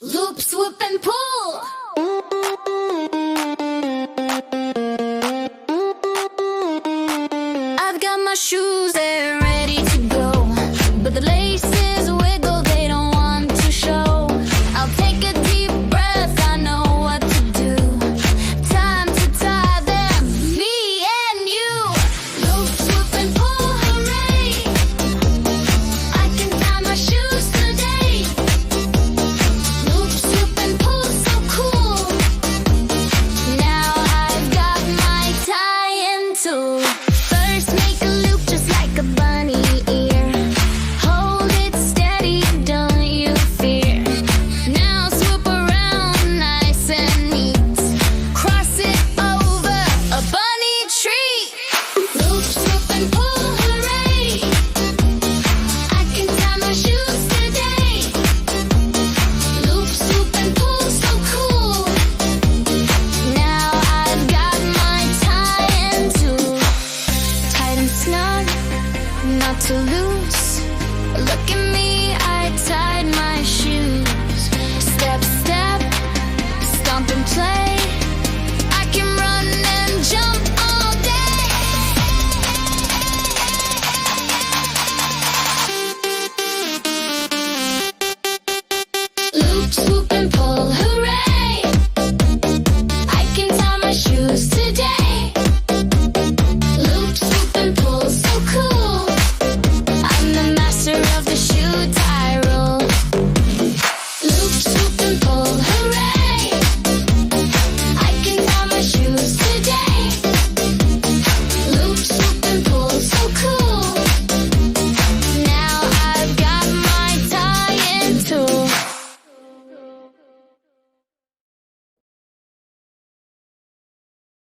Loop, swoop, and pull. I've got my shoes, they're ready to go, but the laces wiggle, they don't want to show. I'll take a deep breath, I know what to do. Time to tie them, me and you. Loop, swoop, and pull, hooray! I can tie my shoes today. Loop, swoop, and pull, so cool. Now I've got my tie-in tool. First, make a loop just like a bunny ear. Hold it steady, don't you fear. Now swoop around nice and neat. Cross it over a bunny tree. Loop, swoop, and pull, hooray! I can tie my shoes today. Loop, swoop, and pull, so cool. Now I've got my tie-in tool. Tight and snug, not too loose. Look at me, I tied my shoes. Step, step, stomp and play. I can run and jump all day. Loop, swoop,